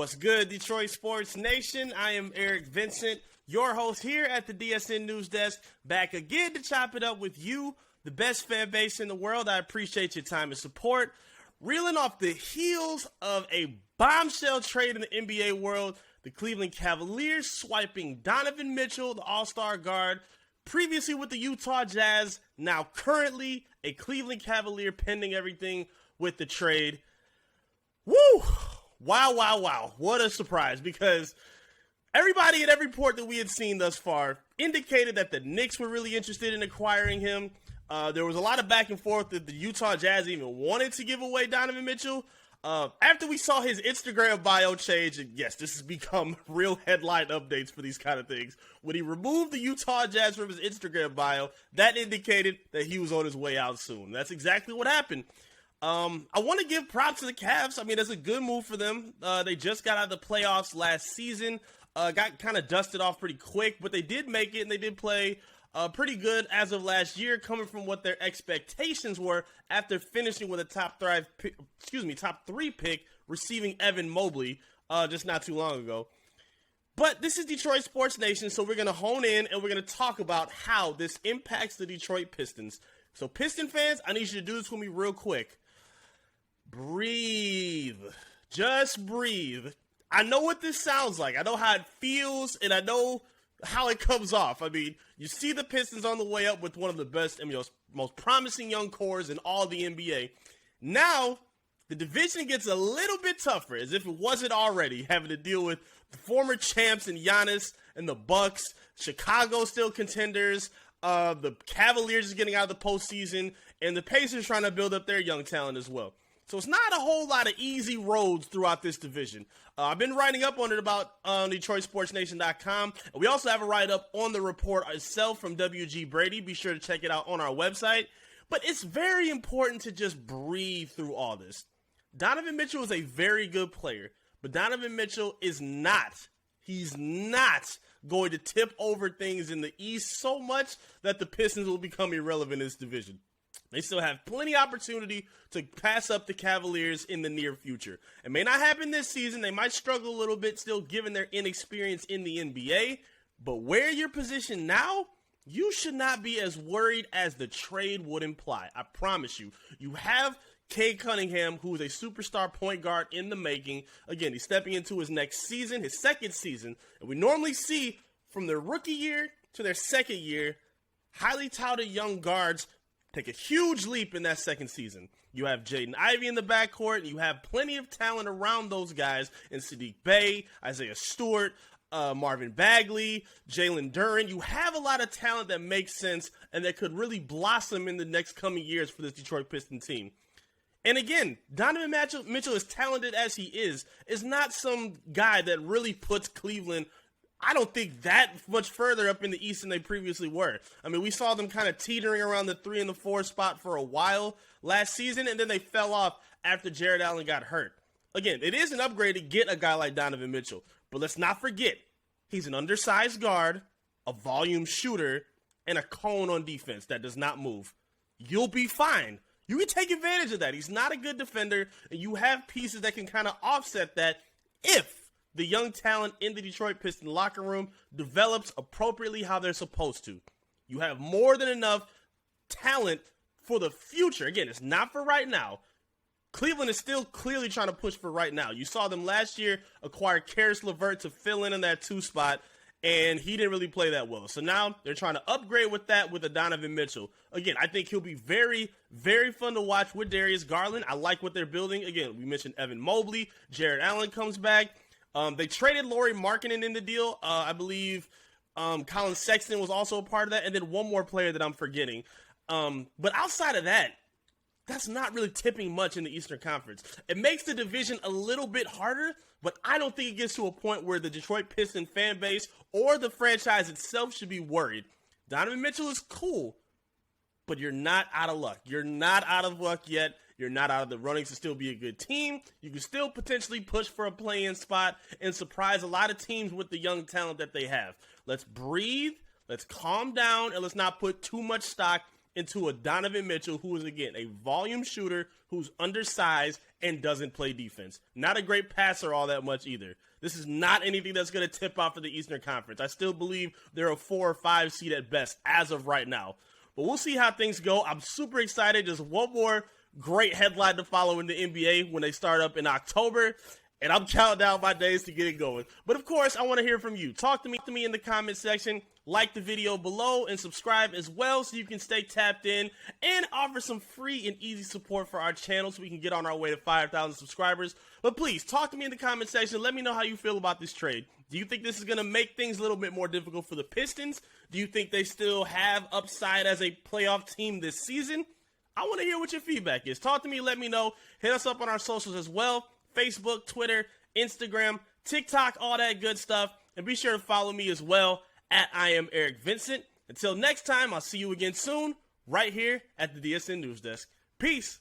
What's good, Detroit Sports Nation? I am Eric Vincent, your host here at the DSN News Desk, back again to chop it up with you, the best fan base in the world. I appreciate your time and support. Reeling off the heels of a bombshell trade in the NBA world, the Cleveland Cavaliers swiping Donovan Mitchell, the all-star guard, previously with the Utah Jazz, now currently a Cleveland Cavalier, pending everything with the trade. Woo! Wow. What a surprise, because everybody at every report that we had seen thus far indicated that the Knicks were really interested in acquiring him. There was a lot of back and forth that the Utah Jazz even wanted to give away Donovan Mitchell. After we saw his Instagram bio change, and yes, this has become real headline updates for these kind of things. When he removed the Utah Jazz from his Instagram bio, that indicated that he was on his way out soon. That's exactly what happened. I want to give props to the Cavs. I mean, that's a good move for them. They just got out of the playoffs last season. Got kind of dusted off pretty quick, but they did make it, and they did play pretty good as of last year, coming from what their expectations were after finishing with a top three pick, receiving Evan Mobley just not too long ago. But this is Detroit Sports Nation, so we're going to hone in and we're going to talk about how this impacts the Detroit Pistons. So Piston fans, I need you to do this with me real quick. Breathe. Just breathe. I know what this sounds like. I know how it feels, and I know how it comes off. I mean, you see the Pistons on the way up with one of the best and most promising young cores in all the NBA. Now, the division gets a little bit tougher, as if it wasn't already, having to deal with the former champs and Giannis and the Bucks. Chicago still contenders. The Cavaliers is getting out of the postseason, and the Pacers trying to build up their young talent as well. So it's not a whole lot of easy roads throughout this division. I've been writing up on it about DetroitSportsNation.com. And we also have a write-up on the report itself from WG Brady. Be sure to check it out on our website. But it's very important to just breathe through all this. Donovan Mitchell is a very good player, but Donovan Mitchell is not. He's not going to tip over things in the East so much that the Pistons will become irrelevant in this division. They still have plenty of opportunity to pass up the Cavaliers in the near future. It may not happen this season. They might struggle a little bit still given their inexperience in the NBA. But where you're positioned now, you should not be as worried as the trade would imply. I promise you. You have Cade Cunningham, who is a superstar point guard in the making. Again, he's stepping into his next season, his second season. And we normally see from their rookie year to their second year, highly touted young guards take a huge leap in that second season. You have Jaden Ivey in the backcourt, and you have plenty of talent around those guys in Sadiq Bey, Isaiah Stewart, Marvin Bagley, Jalen Duren. You have a lot of talent that makes sense and that could really blossom in the next coming years for this Detroit Pistons team. And again, Donovan Mitchell, as talented as he is not some guy that really puts Cleveland, I don't think, that much further up in the East than they previously were. I mean, we saw them kind of teetering around the 3 and the 4 spot for a while last season, and then they fell off after Jared Allen got hurt. Again, it is an upgrade to get a guy like Donovan Mitchell, but let's not forget, he's an undersized guard, a volume shooter, and a cone on defense that does not move. You'll be fine. You can take advantage of that. He's not a good defender, and you have pieces that can kind of offset that if the young talent in the Detroit Pistons locker room develops appropriately how they're supposed to. You have more than enough talent for the future. Again, it's not for right now. Cleveland is still clearly trying to push for right now. You saw them last year acquire Karis LeVert to fill in that 2 spot, and he didn't really play that well. So now they're trying to upgrade with that with a Donovan Mitchell. Again, I think he'll be very, very fun to watch with Darius Garland. I like what they're building. Again, we mentioned Evan Mobley. Jared Allen comes back. They traded Lauri Markkanen in the deal. I believe Colin Sexton was also a part of that. And then one more player that I'm forgetting. But outside of that, that's not really tipping much in the Eastern Conference. It makes the division a little bit harder, but I don't think it gets to a point where the Detroit Pistons fan base or the franchise itself should be worried. Donovan Mitchell is cool, but you're not out of luck. You're not out of luck yet. You're not out of the running to still be a good team. You can still potentially push for a play-in spot and surprise a lot of teams with the young talent that they have. Let's breathe, let's calm down, and let's not put too much stock into a Donovan Mitchell who is, again, a volume shooter who's undersized and doesn't play defense. Not a great passer all that much either. This is not anything that's going to tip off for the Eastern Conference. I still believe they're a 4 or 5 seed at best as of right now. But we'll see how things go. I'm super excited. Just one more great headline to follow in the NBA when they start up in October. And I'm counting down my days to get it going. But of course, I want to hear from you. Talk to me in the comment section. Like the video below and subscribe as well so you can stay tapped in and offer some free and easy support for our channel so we can get on our way to 5,000 subscribers. But please, talk to me in the comment section. Let me know how you feel about this trade. Do you think this is going to make things a little bit more difficult for the Pistons? Do you think they still have upside as a playoff team this season? I want to hear what your feedback is. Talk to me, let me know. Hit us up on our socials as well. Facebook, Twitter, Instagram, TikTok, all that good stuff. And be sure to follow me as well at I am Eric Vincent. Until next time, I'll see you again soon, right here at the DSN News Desk. Peace.